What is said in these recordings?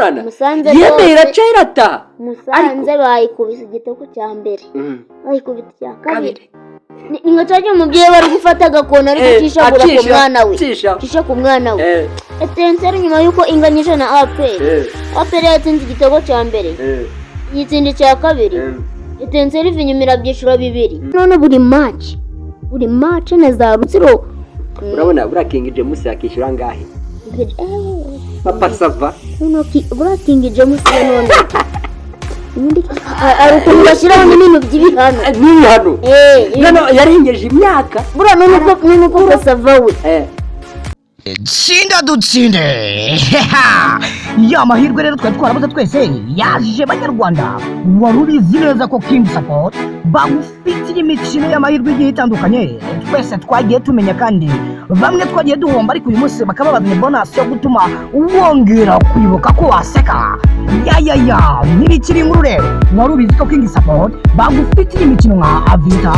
barakorana yemeye iraca irata Musanze bayikubise igitego cya mbere bayikubita cya kabiri ingo cyaje umubyeyi bari gufata agakona ari gucishagura ku mwana we cisha ku mwana we Etincelle nyuma yuko inganyije na APR yatsinze igitego cya mbere yitsinze cya kabiri Etincelle ivinyumira byishura bibiri none buri match na za Rutsiro urabona King James yakishyura ngahe papa sava King James none ukuntu bashyiraho n'ibintu by'ibihano none yarengeje imyaka buriya none uko sava we tsinda dutsinde ya mahirwe rero twari twarabuze twese yaje banyarwanda wari ubizi neza ko King Support bagufitiye imikino y'amahirwe igiye itandukanye twese twagiye tumenya kandi bamwe twagiye duhomba ariko uyu munsi bakaba bazanye bonus yo gutuma wongera kwibuka ko waseka ya ntibikiri inkuru rero wari ubizi ko King Support bagufitiye imikino nka Avita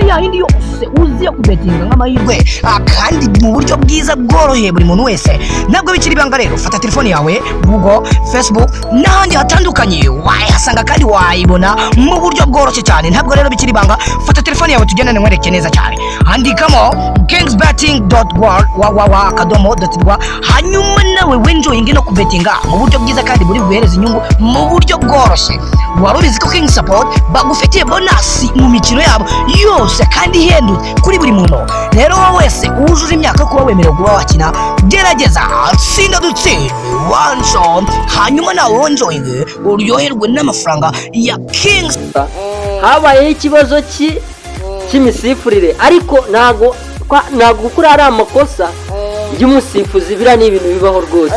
ya yindi yose uzi yo kubetinga nk'amahirwe kandi mu buryo bwiza bworoheye buri muntu wese ntabwo bikiri ibanga rero fata telefone yawe Google Facebook n'ahandi hatandukanye wayasanga kandi wayibona mu buryo bworoshye cyane ntabwo rero bikiri ibanga fata telefone yawe tugendane nkwereke neza cyane andikamo kingsbetting.rw hanyuma nawe wenjoyinge no kubetinga mu buryo bwiza kandi buri buhereza inyungu mu buryo bworoshye wari ubizi ko King Support bagufitiye bonus mu mikino yabo yose kandi ihendutse kuri buri muntu rero wowe wese wujuje imyaka kuba wemerewe kuba wakina gerageza tsinda dutsinde one shot hanyuma nawe wonjoyinge uryoherwe n'amafaranga ya King. habaye ikibazo cy'imisifurire ariko ntago gukura ari amakosa y'umusifuzi bira ni ibintu bibaho rwose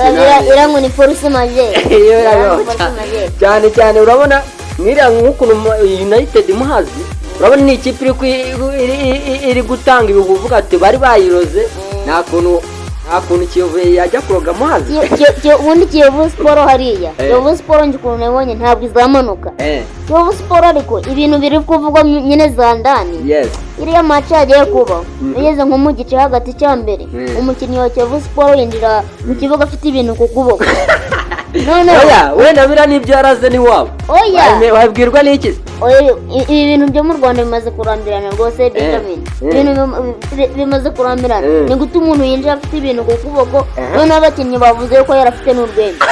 irango ni force majeure cyane urabona mwiriya nk'ukuntu United Muhazi urabona ni ikipe iri gutanga ibivuga ati bari bayiroze nta kuntu Kiyovu yajya kuroga Muhazi ubundi Kiyovu Sport hariya Kiyovu Sport ngikuntu nabonye ntabwo izamanuka Kiyovu Sport ariko ibintu biri kuvugwa nyine za ndani iriya match yagiye kuba yeze nko mu gice hagati cya mbere umukinnyi wa Kiyovu Sport yinjira mu kibuga afite ibintu ku kuboko none wenda bira nibyo yaraze ni wabo wabwirwa n'iki ibi bintu byo mu Rwanda bimaze kurambirana rwose Benjamin ibintu bimaze kurambirana ni gute umuntu yinjira afite ibintu ku kuboko none abakinnyi bavuze ko yarafite n'urwembe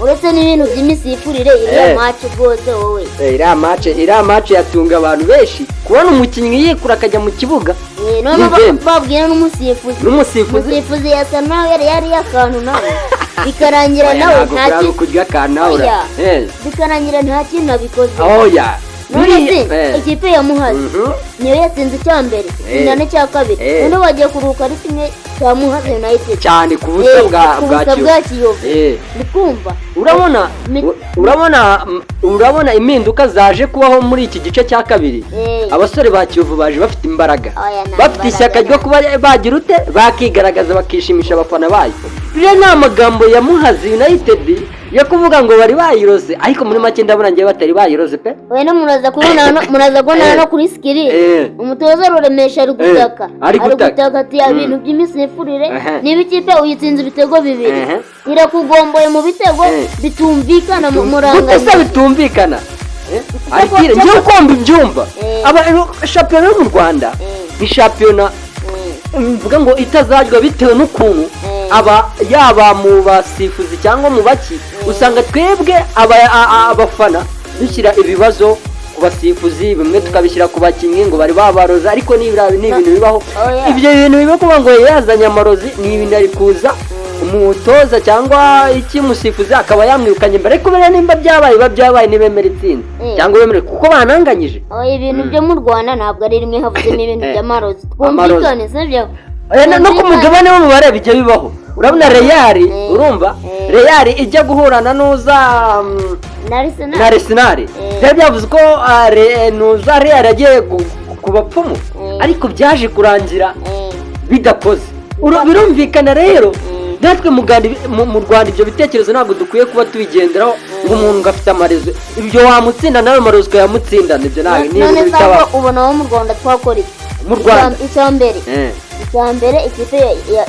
uretse n'ibintu by'imisifurire iriya match rwose wowe iriya match yatunga abantu benshi kubona umukinnyi yikura akajya mu kibuga none babwira n'umusifuzi yasa nawe yari yakantu nawe bikarangira nawe nta kintu abikoze none ikipe ya Muhazi niyo yatsinze icya mbere inane cya kabiri none bagiye kuruhuka ari kimwe cya Muhazi United cyane ku busa bwa Kiyovu ndikumva urabona impinduka zaje kubaho muri iki gice cya kabiri abasore ba Kiyovu baje bafite imbaraga bafite ishyaka ryo kuba bagira ute bakigaragaza bakishimisha abafana bayo rero ni amagambo ya Muhazi United yo kuvuga ngo bari bayiroze ariko muri make ndabona ngiye batari bayiroze pe wena muraza kubona no kuri skiri umutoza Ruremesha ari gutaka ati ibintu by'imisifurire niba ikipe uyitsinze ibitego bibiri irakugomboye mu bitego bitumvikana mu muranga gusa bitumvikana ariko ngiye kumva ibyumba shampiyona yo mu Rwanda ni shampiyona mvuga ngo itazajya bitewe n'ukuntu yaba mu basifuzi cyangwa mu baki usanga twebwe abafana dushyira ibibazo ku basifuzi bimwe tukabishyira ku bakinnyi ngo bari babaroza ariko ni ibintu bibaho ibyo bintu biba kuba ngo yazanye amarozi ni ibintu ari kuza umutoza cyangwa iki musifuzi akaba yamwirukanye mbere kubera nimba byabaye nibemera itsinda cyangwa bemere kuko bananganyije ibintu byo mu Rwanda ntabwo ari rimwe havuzemo ibintu by'amarozi twumvikane sibyo no ku mugabane wo mu bareba bijya bibaho urabona Real urumva Real ijya guhurana na Arsenal byari byavuze ko nuza Real yagiye ku bapfumu ariko byaje kurangira bidakoze birumvikana rero natwe mu Rwanda ibyo bitekerezo ntabwo dukwiye kuba tubigenderaho ngo umuntu ngafite amarezo ibyo wamutsinda nawe amarezo ukayamutsinda nibyo nawe none sako ubona wo mu Rwanda twakora iki mu Rwanda icya mbere icya mbere ikipe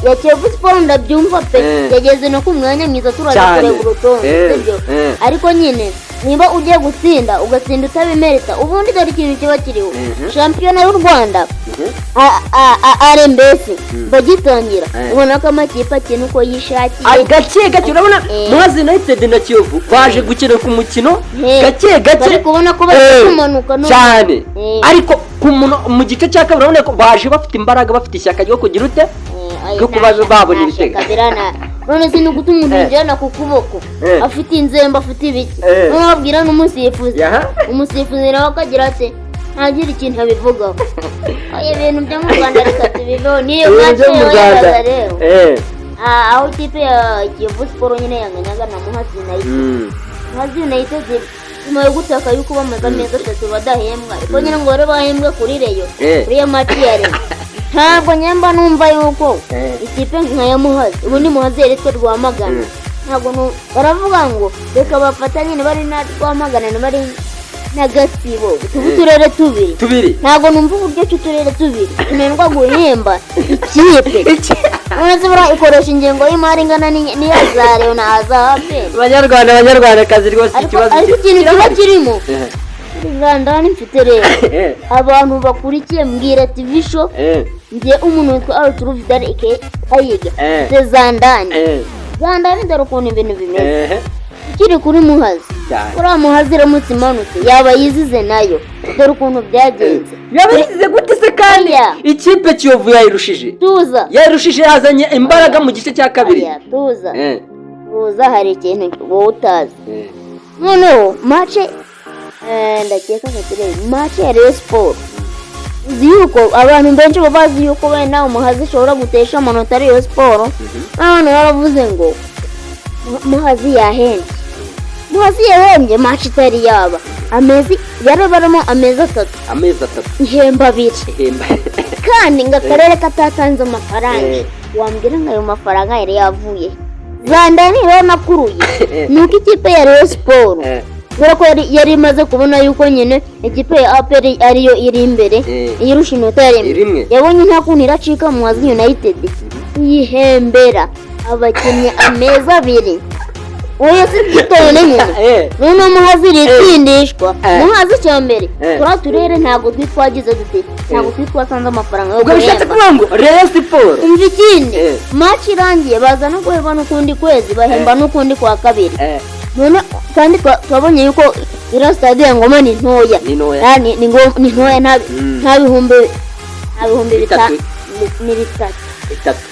ya Kiyovu Sport ndabyumva pe yageze no ku mwanya mwiza turaza kureba urutonde sibyo ariko nyine niba ugiye gutsinda ugatsinda utabimerita ubundi dore ikintu kiba kiriho shampiyona y'u Rwanda RMBS bagitangira ubona ko amakipe akina uko yishakiye gake urabona Muhazi United na Kiyovu baje gukina ku mukino gake bari kubona ko bari kumanuka cyane ariko mu gice cya kabiri urabona ko baje bafite imbaraga bafite ishyaka ryo kugira ute ryo kuba babona ibitego none si nuko umuntu yinjirana ku kuboko afite inzembe afite ibiki babwira n'umusifuzi nawe akagira ati ntagira ikintu abivugaho ibintu byo mu Rwanda reka tubiveho niyo mwatse yohereza rero aho ikipe ya Kiyovu Sport nyine yanganyaga na Muhazi United nyuma yo gutaka yuko bamaze amezi 3 badahembwa ariko nyine ngo bari bahembwa kuri Reyo kuri ya match ya Reyo ntabwo nyamba numva yuko ikipe nkaya Muhazi ubu ni Muhazi yeretwe Rwamagana ntabwo baravuga ngo reka bafatanye bari na Rwamagana bari na Gatsibo uturere tubiri ntabwo numva uburyo cy'uturere tubiri inendwa guhemba ikipe none bura ikoresha ingengo y'imari ingana n'iyazare na azape abanyarwanda kazi rwose ikibazo ariko ikintu kiba kirimo Rwanda ni mfite rero abantu bakurikiye mbwira TV show ngiye umuntu witwa Arthur Vidal ayiga Zandani dore ukuntu ibintu bimeze kiri kuri Muhazi uriya Muhazi ramutse imanutse yaba yizize nayo dore ukuntu byagenze yabizize gute se kandi ikipe Kiyovu yayirushije yazanye imbaraga mu gice cya kabiri tuza hari ikintu wowe utazi noneho mace ndakeka mace ya Rayon Sport yuko abantu benshi bazi yuko wenda Muhazi ashobora gutesha amanota Rayon Sport none baravuze ngo Muhazi yahembye match itari yaba amezi yarabaramo amezi 3 ihemba 2 kandi ngakarere katatanze amafaranga wambwira ngayo mafaranga yari yavuye Zandani rero nakuruye nuko ikipe ya Rayon Sport ko yari imaze kubona yuko nyine ikipe ya APR ariyo iri imbere irusha inota yaremye yabonye nta kuntu iracika Muhazi United yihembera abakinnyi amezi 2 oya sitone nyine none Muhazi ritsindishwa Muhazi cyambere turere ntago twitwagize dute ntago twitwasanze amafaranga yo gushatse kubango Rayon Sport imvikindi match irangiye baza no guhemba n'ukundi kwezi bahemba n'ukundi kwa kabiri none kandi twabonye yuko ira stade ya Ngoma ni ntoya ni ntoya nta bihumbi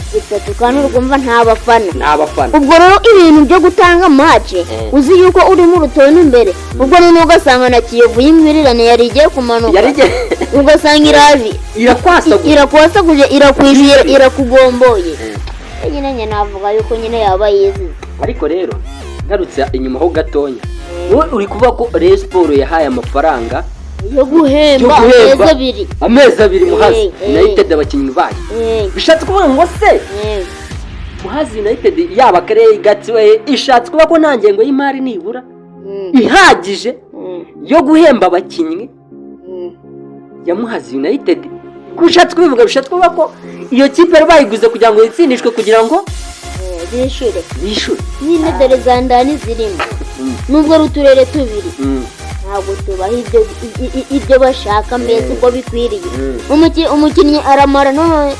bitatu kandi urumva nta bafana ubwo rero ibintu byo gutanga match uzi yuko uri mu rutonde imbere ubwo none ugasanga na Kiyovu y'imwirirane yari igiye kumanuka ugasanga irakwasaguje irakwishyira irakugomboye nyine navuga yuko nyine yaba yizize ariko rero ngarutse inyuma ho gatonya wowe uri kuvuga ko Rayon Sport yahaye amafaranga yo guhemba amezi 2 Muhazi United abakinnyi bayo bishatse kuvuga ngo se Muhazi United yaba karere Gatsiwe ishatse kuba ko nta ngengo y'imari nibura ihagije yo guhemba abakinnyi ya Muhazi United kushatse kubivuga bishatse kuba ko iyo kipe bayiguze kugira ngo itsindishwe kugira ngo bishure nyine dore Zandani zirimo nubwo ruturere tubiri ntabwo tubaha ibyo bashaka mbese uko bikwiriye umukinnyi aramara none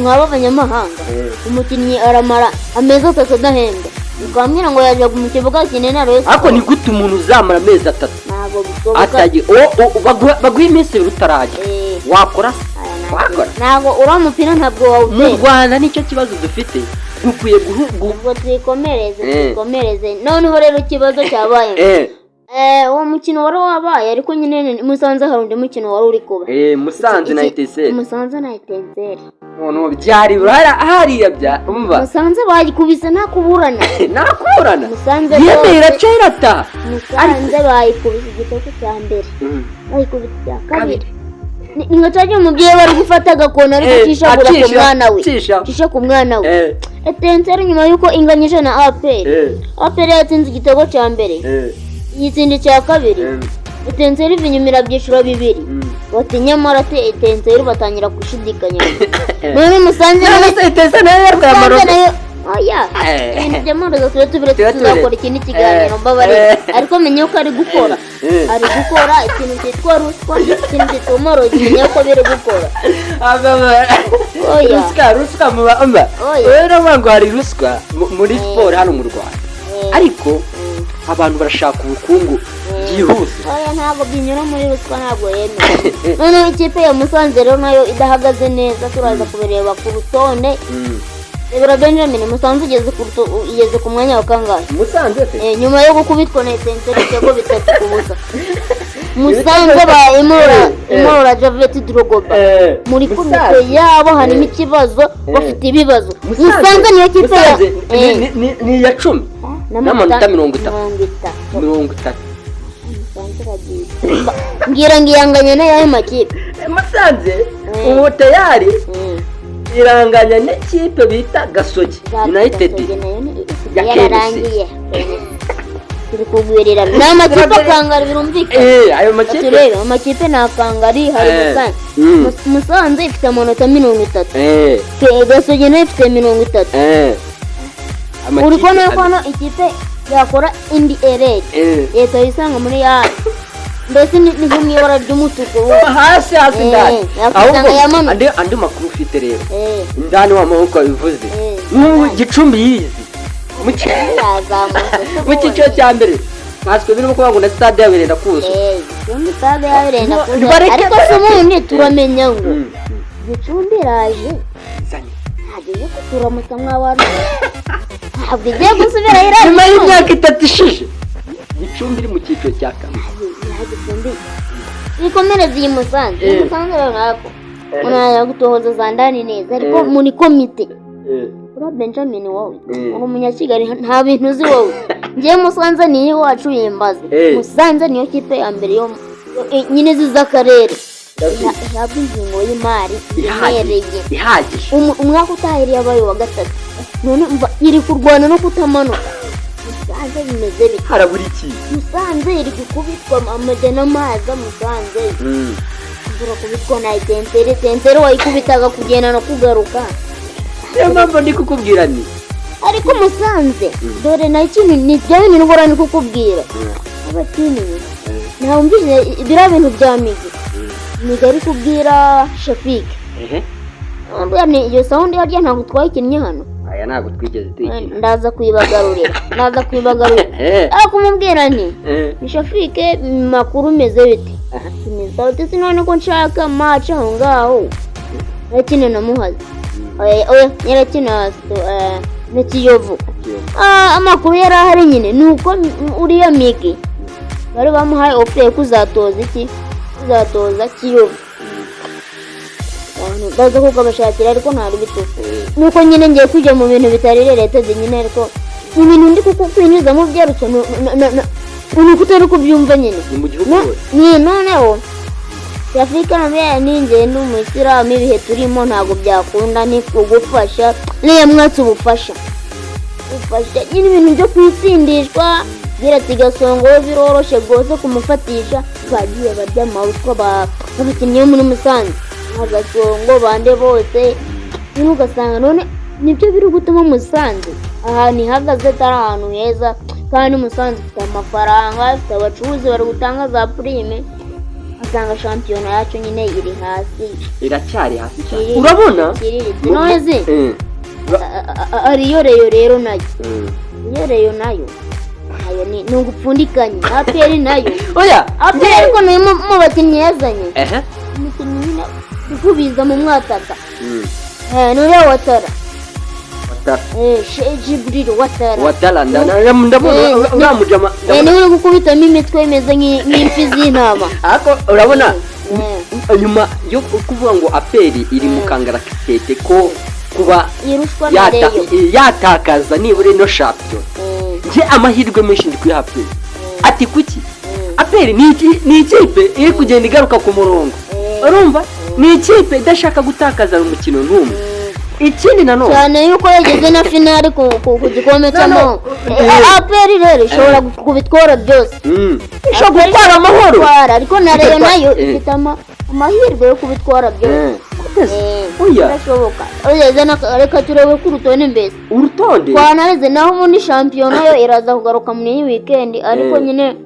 nk'aba abanyamahanga umukinnyi aramara amezi 3 adahembwa ukambwira ngo yaje mu kibuga kinene Rayon Sport ariko ni gute umuntu uzamara amezi 3 ntabwo bishoboka baguha iminsi rutarajya wakora ntabwo uramupira ntabwo wawutera mu Rwanda nicyo kibazo dufite dukwiye ngo twikomereze noneho rero ikibazo cyabaye uwo mukino wari wabaye ariko nyine Musanze hari undi mukino wari uri kuba Musanze na Etincelle noneho byari hariya bya umva Musanze bayikubise nakuburana yemera cyerata Musanze bayikubise igitego cya mbere bayikubise cya kabiri ningo cyaje umubyeyi bari gufata agakona ariko kishagura ku mwana we Etincelle nyuma yuko inganyije na APR yatsinze igitego cya mbere yitsindi cya kabiri Etincelle inyumira byishuro 2 bati nyamara Etincelle batangira gushidikanya none Musanze nayo oya ibintu by'amaroza tuzakora ikindi kiganiro mbabare ariko menye ko ari gukora ikintu cyitwa ruswa ikintu cyitwa amaroza menye ko biri gukora ruswa muba rero bango hari ruswa muri siporo hano mu Rwanda ariko abantu barashaka ubukungu byihuse oya ntabwo binyura muri ruswa ntabwo yemewe none ikipe ya Musanze rero nayo idahagaze neza turaza kubireba ku rutonde Ebera Benjamin Musanze igeze ku mwanya wa kangahe Musanze nyuma yo gukubitwa na Etincelle cyego bitatu kubusa Musanze ba Imora Javeti Drogoba muri komite yabo harimo ikibazo bafite ibibazo Musanze niyo kipe ni ya 10 n'amanota 30 ngira ngiyanganya n'ayo makipe Musanze ubu tayari iranganya n'ikipe bita Gasogi United yarangiye turi kugwirira n'amakipe akangara birumvikana ayo makipe turebe amakipe nakangari hari Musanze ifite amanota 30 Gasogi nayo ifite 30 uri kubona ko hano ikipe yakora indi leta yisanga muri ya mbese ni nk'ibara ry'umutuku hasi ndani ahubwo andi makuru ufite rero indani w'amaboko bivuze Gicumbi yizi mu cyiciro cya mbere natwe birimo kuvuga ngo na stade yaberenda kuzo stade yaberenda kuzo ariko se ubundi turamenya ngo Gicumbi iraje hagiye kuturamutsa mw'abantu ntabwo igiye gusubira iraje nyuma y'imyaka 3 ishize Gicumbi iri mu cyiciro cya kane ikomereza iyi Musanze rero nako unaya gutohoza za ndani neza ariko muri komite ura Benjamin wowe uri umunyakigali nta bintu uzi wowe ngiye Musanze niyo wacu yimbaza Musanze niyo kipe ya mbere yo nyine z'akarere ntabwo ingingo y'imari ihagije umwaka utahiriye abaye wa gatatu none iri kurwana no kutamanuka Musanze bimeze bite harabura iki Musanze iri gukubitwa amajana amazi Musanze ndura kubitwa na Etincelle wayikubitaga kugenda no kugaruka niyo mpamvu ndi kukubwira ni ariko Musanze dore na ikintu ni byawe ni ngora ni kukubwira abatini ntaumvise bira bintu bya Migi ari kubwira Shafik ni iyo sound yarya ntabwo twayikinnye hano aya ntabwo twigeze tuyikina ndaza kwibagarurira kumubwira ni Shafike makuru meze bite nizawute sinone ko nshaka match aho ngaho yakine na Muhazi oya yarakina na Kiyovu amakuru yari ahari nyine nuko uriya Migi bari bamuhaye offer kuzatoza Kiyovu baza kuko bashakira ariko ntari bitufu nuko nyine ngiye kujya mu bintu bitari leta nyine ariko ibintu ndi kukwinjiza mu byarutse nuko utari kubyumva nyine ni noneho Afrika namwe ninjye ndi umusiramu ibihe turimo ntago byakunda ni kugufasha niyo mwatse ubufasha nyine ibintu byo kwitsindishwa gira tigasongo biroroshe gose kumufatisha bagiye barya amawutwa babakinnye muri Musanze agasongo bande bose ugasanga none nibyo biri gutuma Musanze ahantu ihagaze atari ahantu heza kandi Musanze ifite amafaranga ifite abacuruzi bari gutanga za prime asanga shampiyona yacu nyine iri hasi iracyari hasi cyane urabona noze ariyo rero nayo iyo nayo ayo ni ugupfundikanye APR nayo oya APR ariko nayo mu bakinnyi yazanye umukinnyi kubiza mu mwataka nuriya Watara Jibril Watara ndabona uramujama niwe uri gukubitamo imitwe imeze nk'imfi z'intama ariko urabona nyuma yo kuvuga ngo APR iri mu kangarakitete ko kuba yatakaza nibure no champion nje amahirwe menshi ndi kuri APR ati kuki APR ni ikipe iri kugenda igaruka ku murongo urumva ni ikipe idashaka gutakaza umukino n'umwe ikindi nanone cyane yuko yageze na finale ku gikombe cy'amahoro. APR rero ishobora kubitwara byose, ishobora gutwara amahoro, ariko na Rayon nayo ifite amahirwe yo kubitwara byose. Birashoboka. Reka turebe ku rutonde mbese. Urutonde twanareze naho ubundi shampiyona yo iraza kugaruka muri iyi weekend, ariko nyine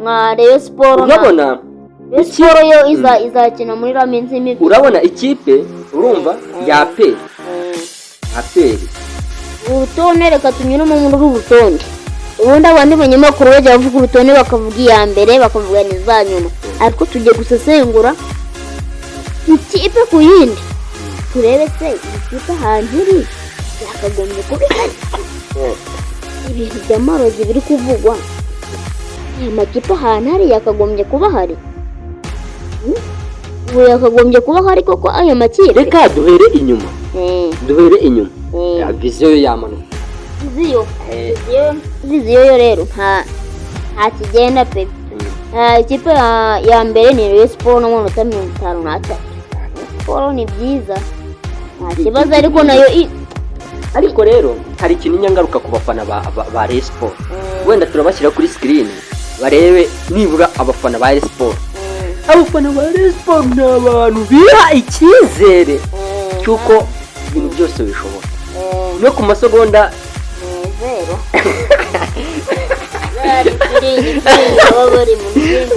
nka Rayon Sport urabona Sport yo izakina muri la minsi mibi. Urabona ikipe urumva ya APR urutonde, reka tunyuremo muri uru rutonde. Ubundi abandi banyamakuru bajya bavuga urutonde bakavuga iya mbere bakavuga n'iza nyuma, ariko tugiye gusesengura ikipe ku yindi turebe se ikipe ahantu iri yakagombye kuba ihari. Ibintu by'amarozi biri kuvugwa, amakipe ahantu hari yakagombye kuba hari, ubu yakagombye kuba hari koko ayo makipe. Reka duhere inyuma, viziyo yamanuka, viziyo yo rero nta kigenda pe. Ikipe ya mbere ni Rayon Sport n'amanota 53. Sport ni byiza nta kibazo, ariko rero hari ikintu nyangaruka ku bafana ba Rayon Sport. Wenda turabashyira kuri screen barebe nibura abafana ba Rayon Sport. Abafana ba Rayon Sport ni abantu biha icyizere cyuko ibintu byose bishoboka no ku masegonda zero.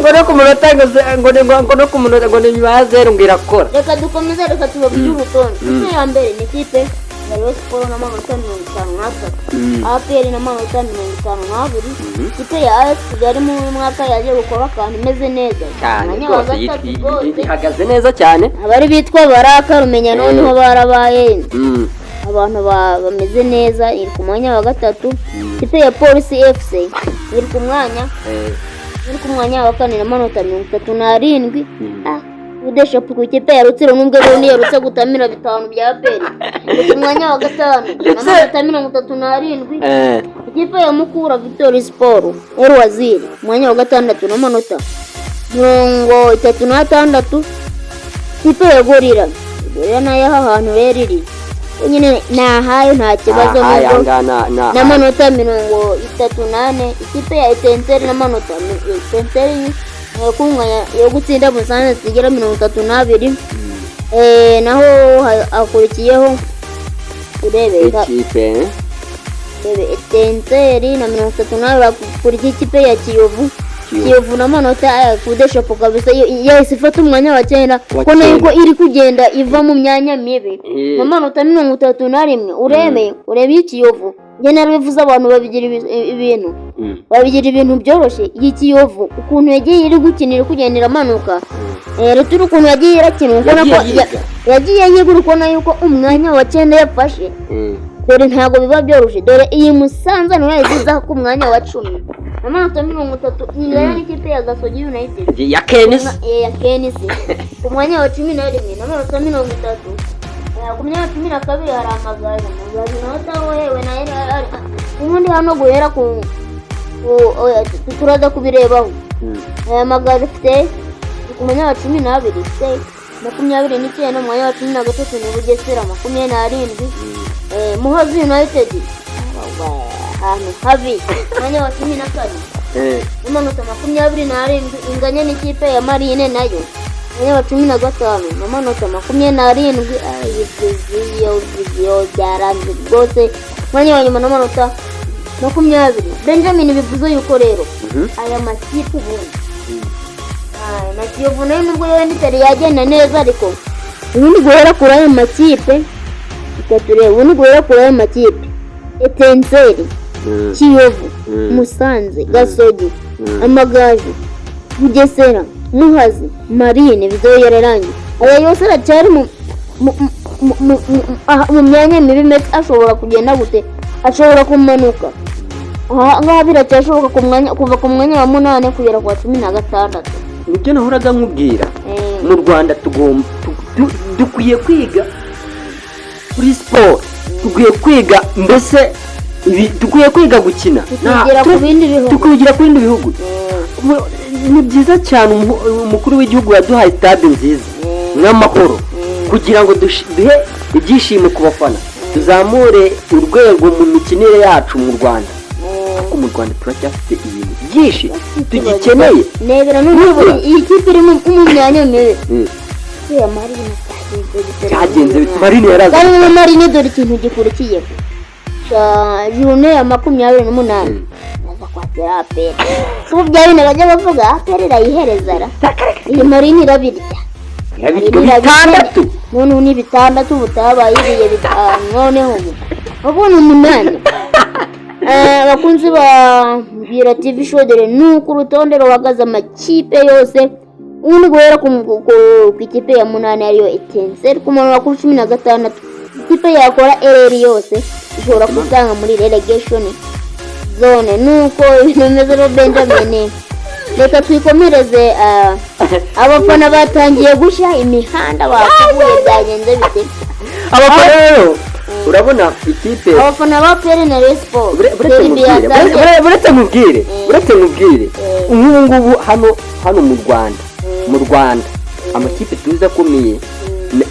Ngono kumunota ngo kumunota ngo nyuma zero ngirakora. Reka dukomeze, reka tubabwire urutonde. Ikipe ya mbere ni ikipe ya Rayon Sport n'amanota 53, APR n'amanota 52, ikipe ya AS Kigali mu mwaka yaje gukora kandi imeze neza cyane rwose, ihagaze neza cyane. Abari bitwa Baraka Rumenya noneho barabaye abantu bameze neza, iri ku mwanya wa gatatu. Ikipe ya Police FC iri ku mwanya wa kane n'amanota 37. Udeshop ku ikipe ya Rutsiro n'ubwo rero yarutse gutamira 5 bya APR iri ku mwanya wa gatanu n'amanota 37. Ikipe ya Mukura Victory Sport Waziri mwanya wa gatandatu n'amanota 36. Ikipe ya Gorira nayo ahantu rero iri nyine nahayo nta kibazo n'amanota 38. Ikipe ya Etincelle n'amanota ku mwanya yo gutsinda Musanze zigera 32. Naho akurikiyeho urebe ikipe Etincelle na 32 bakurikiye ikipe ya Kiyovu n'amanota kudeshop kabisa yahise ifata umwanya wa 9 ko nako iri kugenda iva mu myanya mibi n'amanota 31. urebe Kiyovu ngena bivuze abantu babigira ibintu byoroshye. Kiyovu ukuntu yagiye iri gukinira kugendera amanuka, rero turi ukuntu yagiye irakina ubona ko yagiye yigura ukona yuko umwanya wa 9 yafashe. Dore ntago biba byoroshye, dore iyi Musanze no yaziza ku mwanya wa 10 n'amanota 30. Ingana n'ikipe ya Gasogi United ya Kenisi ku mwanya wa 11 n'amanota 30. Ku myanya ya 12 hari Amagaju n'ota wewe na ubundi hano guhera ku turaza kubirebaho. Amagaju afite ku mwanya wa 12 29, mwanya wa 13 ni Bugesera 27. Muhazi United ahantu habi mwanya wa 14 n'amanota 27. Inganya n'ikipe ya Marine nayo mwanya wa 15 n'amanota 27. Viziyo byaranze rwose mwanya wa nyuma n'amanota 20. Benjamin bivuze yuko rero aya makipe ubundi na Kiyovu nayo nubwo yari yagenda neza, ariko ubundi guhera kuri aya makipe ubundi guhera kuri aya makipe Etincelle, Kiyovu, Musanze, Gasogi, Amagaju, Bugesera, Muhazi, Marine bizoye yararangiye. Aya yose aracyari mu myanya mibi, ashobora kugenda gute, ashobora kumanuka. Ngaha biracyashoboka kuva ku mwanya wa 8 kugera ku 16. Nibyo nahoraga nkubwira. Mu Rwanda dukwiye kwiga kuri sport, dukwiye kwiga mbese dukwiye kwiga gukina, tukugira ku bindi bihugu. Ni byiza cyane umukuru w'igihugu yaduhaye stade nziza n'amahoro kugira ngo duhe ibyishimo ku bafana tuzamure urwego mu mikinire yacu mu Rwanda kuko mu Rwanda turacyafite ibintu byinshi tugikeneye nebera n'ubu iyi kipe iri mu myanya mibi ya Marine cyagenze Marine yaraza kandi Marine dore ikintu gikurikiye june ya 28 naza kwatera aperi so byari nabajya bavuga aperi rayiherezara iyi Marine irabirya bitandatu none ni bitandatu butabaye ibiye bitanu noneho ubona umunani bakunzi ba Bira TV show dore nuko urutonde ruhagaze amakipe yose ubundi guhera ku ikipe ya munani ariyo Etincelle ku munwa ku 16 ikipe yakora ereri yose ishobora kuzanga muri relegation zone nuko bimeze ro Benjamin reka twikomereze abafana batangiye gushya imihanda bakubuye byagenze bite abafana rero urabona ikipe abafana ba Pere na Respo buretse mubwire ngubu hano mu Rwanda amakipe tuza akomeye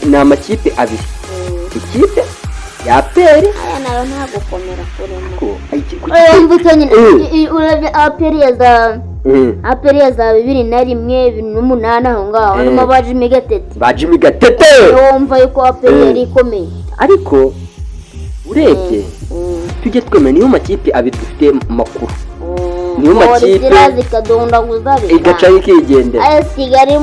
ni amakipe abiri ikipe ya Pere aya nayo nta gukomera kurema aperi ya za 2001 aho ngaho harimo Bajimi Gatete wumva yuko aperi yari ikomeye ariko urebye tujye twemera niyo makipe abiri dufite makuru niyo makipe zikadondaguza igaca ikigendera aya sigari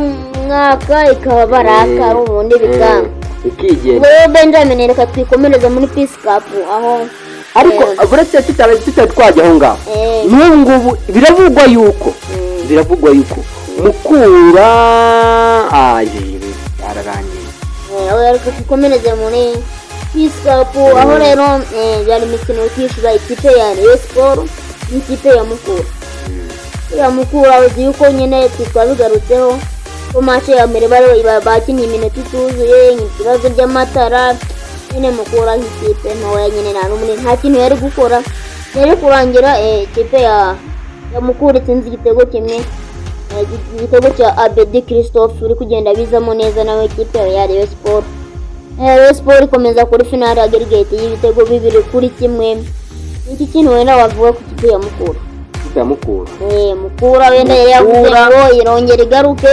mwaka ikaba baraka ubundi bikanga ikigendera Benjamin reka twikomereze muri Peace Cup aho ariko buretse twajya aho ngaho n'ubu ngubu biravugwa yuko Mukura ararangiye reka twikomereze muri Peace Cup aho rero byari imikino yishyura ikipe ya Rayon Sport n'ikipe ya Mukura uzi yuko nyine twabigarutseho ko match ya mbere bakinnye iminota ituzuye ikibazo by'amatara nyine Mukura ikipe ntoya nyine nta kintu yari gukora yari kurangira ikipe ya Mukura itsinze igitego kimwe igitego cya Abedi Christophe uri kugenda bizamo neza nawe ikipe ya Rayon Sport Sport ikomeza kuri finale aggregate y'ibitego 2-1 iki kintu wenda wavuga ku kipe ya Mukura wenda yari yavuze ngo irongera igaruke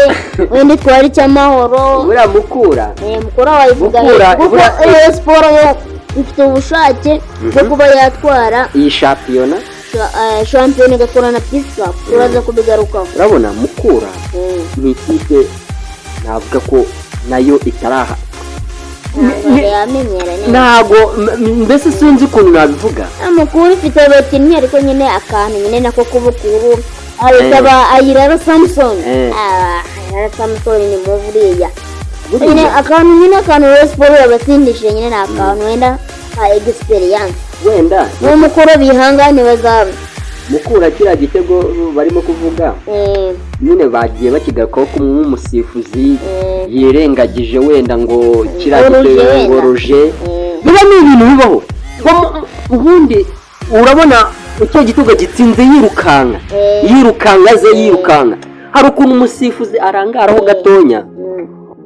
wenda twari cy'amahoro bura Mukura wayivuga kuko Sport yo ifite ubushake bwo kuba yatwara iyi shampiyona igakora na Peace Cup turaza kubigarukaho urabona Mukura ni ikipe navuga ko nayo itaraha ntago mbese sinzi ukuntu nabivuga Mukura ifite abakinnyi ariko nyine akantu nyine nako kubukuru abitaba Ayirara Samson ni muvuriya nyine akantu Sport abatsindishije nyine akantu wenda ka experience wenda Mukura bihangane bazaba Mukura kira gitego barimo kuvuga nyine bagiye bakigarukaho kumusifuzi yirengagije wenda ngo kira gitego ngo Roger biba ni ibintu bibaho ubundi urabona icyo gitego gitsinze yirukanka hari ukuntu umusifuzi arangaraho gatonya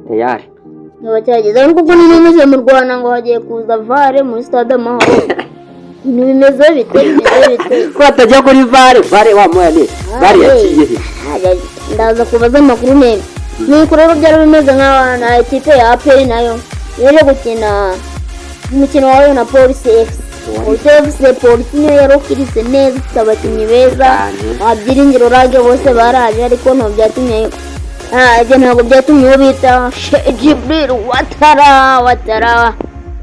tayari cyageze ariko ko nimeze mu Rwanda ngo hagiye kuza VAR muri stade Amahoro bimeze bite ko atajya kuri VAR wa moyane VAR yakiye ndaza kubaza amakuru neza nuko rero byari bimeze nk'abana ikipe ya APR nayo yaje gukina umukino wayo na Police FC Police niyo yarokirise neza abakinnyi beza abyiringiro rage bose baraje ariko nto byatumye ntabwo byatumye bita Jibril Watara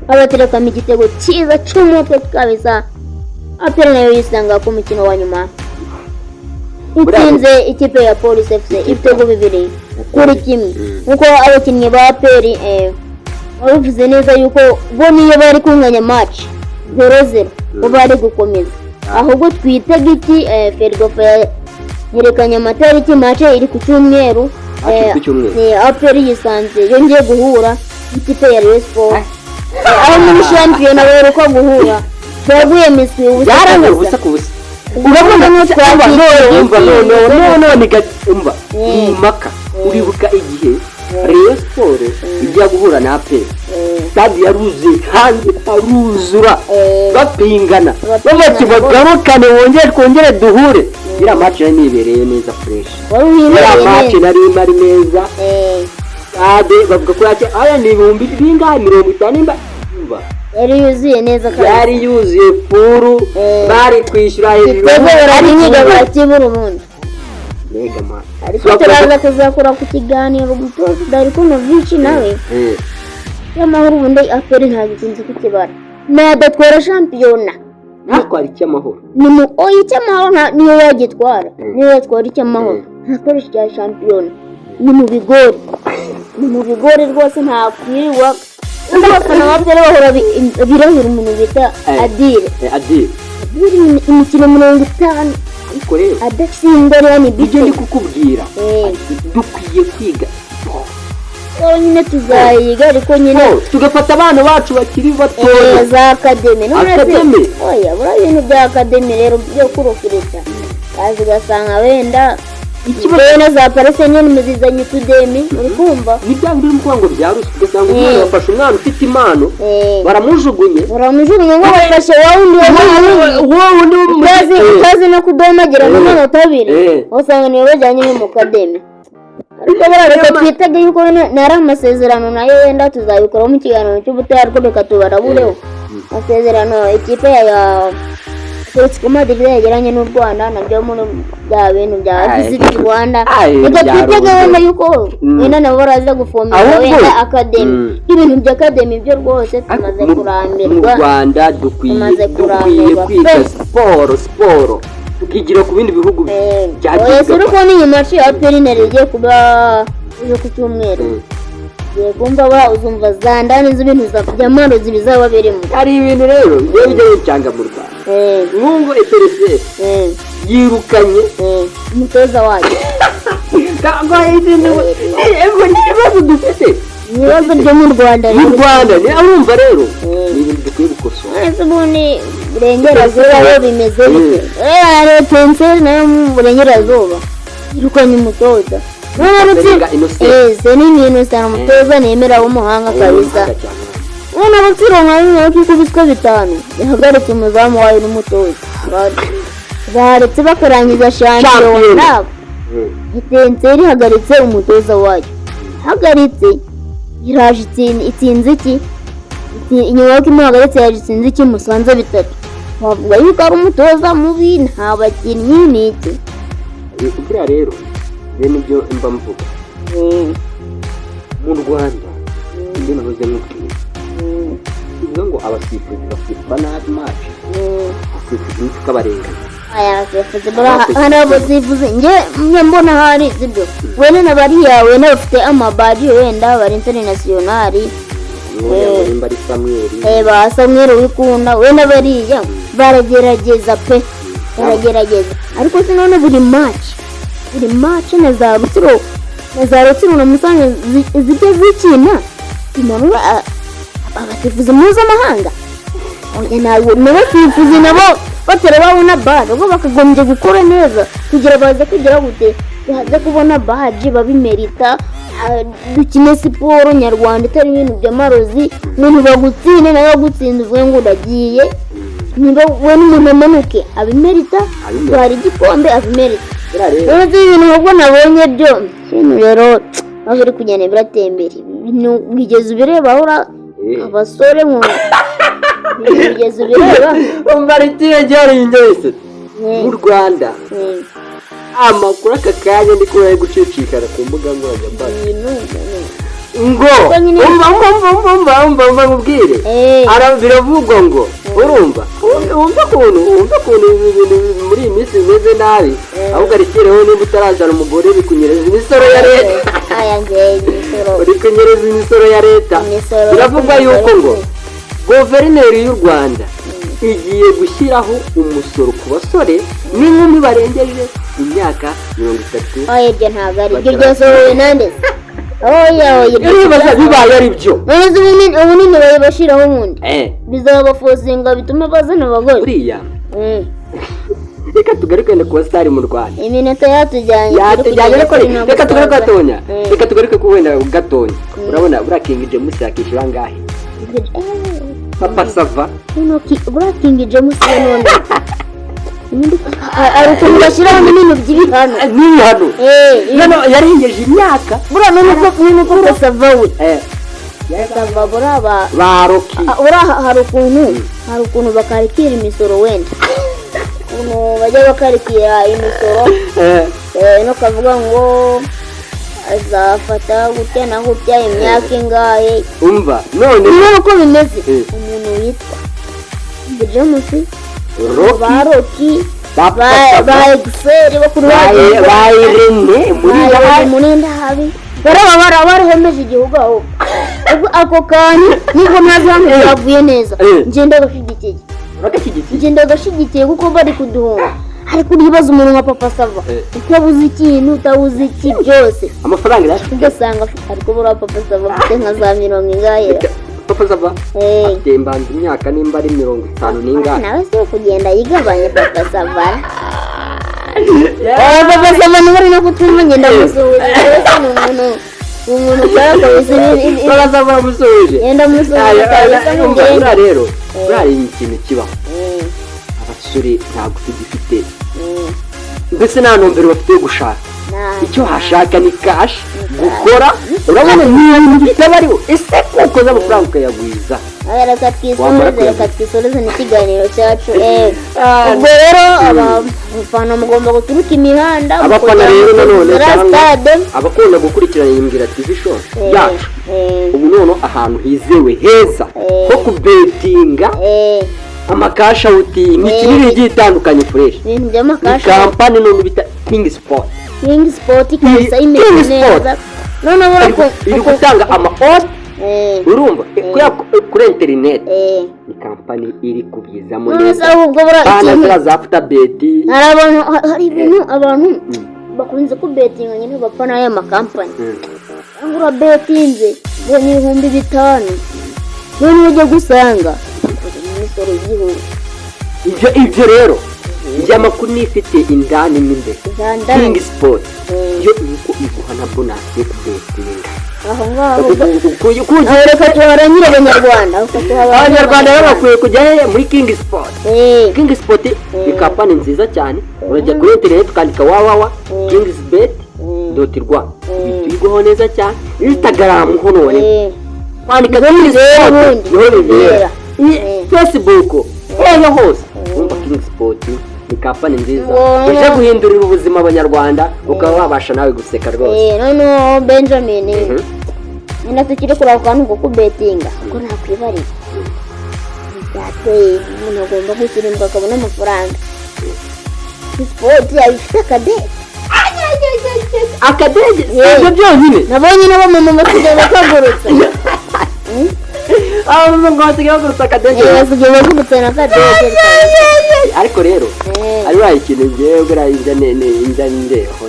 abaterekamo igitego cyiza cy'umutwe kabisa APR nayo yisanga ku mukino wa nyuma itsinze ikipe ya Police FC ibitego 2-1 nkuko abakinnyi ba APR bavuze neza yuko bo niyo bari kunganya match 0-0 bo bari gukomeza ahubwo twitega iki Ferwafa yerekanye amatariki match iri ku cyumweru APR yisanze yongeye guhura ikipe ya Rayon Sport aho muri shampiyona rero ko guhura twaguye miswi ubusa ku busa urabona no twumva umva impaka uribuka igihe Rayon Sport ijya guhura na APR stade yaruzuye kandi aruzura bapingana bati bagarukane twongere duhure iriya match yari nibereye neza fresh iriya match nari mari neza stade bavuga ko aya ni ibihumbi bingahe 50 yari yuzuye neza kandi yari yuzuye furu bari kwishyura hejuru ari nyiga bakibura ubundi mega man ariko turaza kuzakora ku kiganiro umutoza Darikonovic nawe y'amahoro ubundi aperi ntabwo ikunze kukibara nadatwara shampiyona natwara icy'amahoro ni mu icy'amahoro niyo yagitwara niyo yatwara icy'amahoro ntakora icya shampiyona ni mu bigori rwose nta kwirirwa abafana babyere bahora birahira umuntu bita Adire imikino 50 ariko rero adatsindwa ni bijye ndi kukubwira dukwiye kwiga nyine tuzayiga ariko nyine tugafata abana bacu bakiri batoya za academy oya bura ibintu bya academy rero byo kurokireta kazi gasanga wenda ikibona za parasenya nimuzizanye tudemi uri kumva nibyangi biri mu ngo byaruswe ugasanga umwana bafashe umwana ufite impano baramujugunye ngo bafashe wundi utazi no kudomagira mu manota abiri usanga niyo bajyanye mu academy ariko barareka twitege yuko nari amasezerano nayo wenda tuzabikora mu kiganiro cy'ubutaya ariko reka tubarabureho amasezerano ikipe ya Atletico Madrid yegeranye n'u Rwanda nabyo muri bya bintu bya Visit Rwanda reka twitege wenda yuko wenda nabo baraza gufomera wenda academy ibintu bya academy byo rwose tumaze kurambirwa mu Rwanda dukwiye kwiga siporo tukigira ku bindi bihugu byageze ariko ni match ya Perinere igiye kuba yo ku cyumweru kumva uzumva zandani z'ibintu by'amaro zibizaba birimo ari ibintu rero byo bijye cyanga mu Rwanda nungo eterese yirukanye umutoza wayo kangwa izindi ego nibazo dufite nibazo byo mu Rwanda ni urumva rero ni ibintu dukwiye gukosora ese ubundi burengerazuba bimeze bite Tenseri nayo mu burengerazuba yirukanye umutoza ni Innocent umutoza nemera w'umuhanga kabisa ubona abatsironka bimwe kikubiswe 5 yahagaritse umuzamu wayo n'umutoza baretse bakarangiza shampiyona Tenseri hagaritse umutoza wayo hagaritse iraje itsinze iki inyuma y'uko imuhagaritse yaje itsinze iki Musanze 3 bavuga yuko ari umutoza mubi nta bakinnyi n'iki kugira rero nibyo mba mvuga mu Rwanda ibyo nahoze nkubwira bivuga ngo abasifuzi basifuza nabi match abasifuzi ntukabarenganya abasifuzi hano abasifuzi njye mbona hari sibyo wenda nabari yawe n'abafite amabaji wenda bari internationali bari Samuel ba Samuel wikunda wenda bariya baragerageza pe baragerageza ariko sinone buri match na za rutsiro na Musanze zijya zikina imanura abasifuzi mpuzamahanga n'abasifuzi nabo batera babona baje ubwo bakagombye gukora neza kugira baze kugira gute baze kubona baje babimerita dukine siporo nyarwanda itari ibintu by'amarozi n'umuntu bagutsine nayo gutsinda uvuye ngo uragiye niba we n'umuntu amanuke abimerita twari igikombe abimerita rero ibintu ahubwo nabonye byo rero aho biri kugenda biratembera ibintu bigeze ubireba ahora abasore mu bigeze ubireba umvaritire ryari ingese mu Rwanda amakuru aka kanya ndi kubera gucicikana ku mbuga nkoranyambaga ngo umva nkubwire biravugwa ngo urumva wumva ukuntu ibintu muri iyi minsi bimeze nabi ahubwo arikireho nimba utarajana umugore uri kunyereza imisoro ya leta uri kunyereza imisoro ya leta biravugwa yuko ngo guverineri y'u Rwanda igiye gushyiraho umusoro ku basore n'inkumi barengeje imyaka 30 ibyo ntabwo ari byo byose wowe nandese bibaye ari byo ubunini bayibashiraho ubundi bizabafosinga bitume bazana abagore buriya reka tugaruke ku basitari mu Rwanda iminota yatujyanye reka tugaruke ku wenda gatonya urabona buriya King James yakishyura angahe Papa Sava buriya King James none ari ukuntu bashyiraho n'ibintu by'ibihano none yarengeje imyaka buriya none uko Papa Sava we Sava buriya ba Rocky buriya hari ukuntu bakarikira imisoro wenda ukuntu bajya bakarikira imisoro no kavuga ngo azafata gutya na gutya imyaka ingahe umva none uko bimeze umuntu witwa James ba Rocky ba Excel bakuru ba Irene muri ndahabi barahemeje igihugu aho ako kantu nibwo nazamu yavuye neza ngenda gashigikiye kuko bari kuduhunga ariko uribaza umuntu nka Papa Sava utabuze ikintu utabuze iki byose amafaranga ugasanga ariko buriya Papa Sava afite nka za 20 ingahe Papa Sava afite imbanza imyaka nimba ari 50 n'ingahe nawe se kugenda yigabanya Papa Sava Papa Sava n'uri no kutumva ngenda musuhuza umuntu kakoze Papa Sava musuhuje yenda musuhuza rero bari ikintu kibaho abasore ntabwo tugifite mbese nta ntumbero bafite gushaka icyo hashaka ni cash gukora urabona n'ibintu bitabariho ese kuko z'amafaranga ukayagwiza reka twisoreze n'ikiganiro cyacu ubwo rero abafana mugomba guturuka imihanda abafana rero nanone abakunda gukurikirana iyi Mbwira TV show yacu ubu none ahantu hizewe heza ho kubetinga amakasha uti imikino igiye itandukanye fresh ibintu by'amakasha kampani none bita King Sport kabisa imeze neza none iri gutanga ama odds urumva kuri internet ni kampani iri kubyizamo neza ubwo bana za after bet hari ibintu abantu bakunze ku betting nyine bapana aya makampani ngura betinze bonye 5,000 none ujye gusanga imisoro y'igihugu ibyo rero amakuru nifite indani n'imbere King Sport yo niko iguha na bonus yo kubetinga aho ngaho reka tuharanyire abanyarwanda rero bakwiye kujya muri King Sport King Sport ni kampani nziza cyane urajya kuri internet ukandika kingsbet.rw bitwigoho neza cyane Instagram honore kwandika King Sport yorebera Facebook hose umva King Sport ni kampani nziza ije guhindurira ubuzima abanyarwanda ukaba wabasha nawe guseka rwose none Benjamin nina tukiri kura kantu ko kubetinga ko nakwibarira yateye umuntu agomba gusirimbwa akabona amafaranga Sport yabifite akadege ibyo byonyine nabonye n'abamama basigaye bakagurutsa ngo basigaye bagurutsa akadege basigaye bagurutsa n'akadege ariko rero ari ikintu ngewe buriya injya ndeho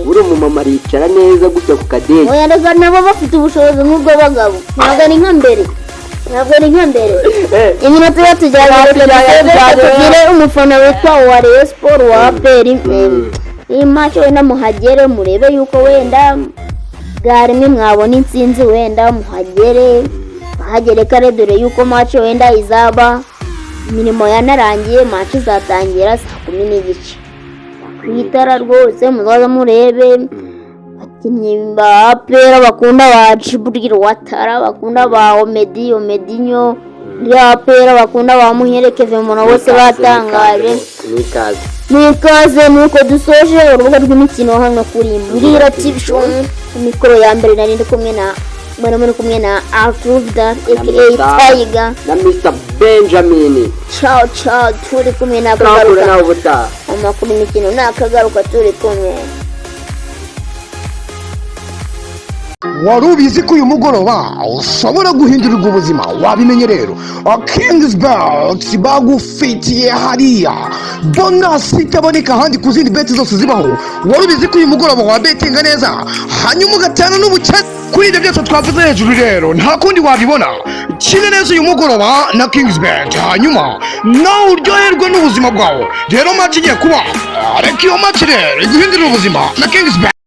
uri umumama aricara neza gutya ku kadege oya ndaga nabo bafite ubushobozi nk'ubw'abagabo ntabwo ari nka mbere iminota yo tugire umufana witwa wa Rayon Sport wa APR iyi match wenda muhagere murebe yuko wenda bwarimwe mwabona intsinzi wenda muhagere kare dore yuko match wenda izaba imirimo yanarangiye match izatangira 10:30 kwitara rwose muzaza murebe abakinnyi ba APR bakunda ba Djibril Ouattara bakunda ba Omedinho ya APR bakunda ba Muhire Kevin Mono bose batangaje nikaze nuko dusoje urubuga rw'imikino hano kuri Mbwira TV show mikoro ya mbere nari ndi kumwe na Arthur aka Tiger na Mr Benjamin ciao turi kumwe na Garuka amakuru y'imikino nakagaruka turi kumwe. wari ubizi ko uyu mugoroba ushobora guhindurirwa ubuzima wabimenye rero Kingsbet bagufitiye hariya bonus itaboneka ahandi ku zindi beti zose zibaho. wari ubizi ko uyu mugoroba wabetinga neza hanyuma ugatana n'ubukene kuri ibyo byose twavuze hejuru rero nta kundi wabibona. kine neza uyu mugoroba na Kingsbet hanyuma nawe uryoherwe n'ubuzima bwawe. rero match igiye kuba reka iyo match rero iguhindurira ubuzima na Kingsbet.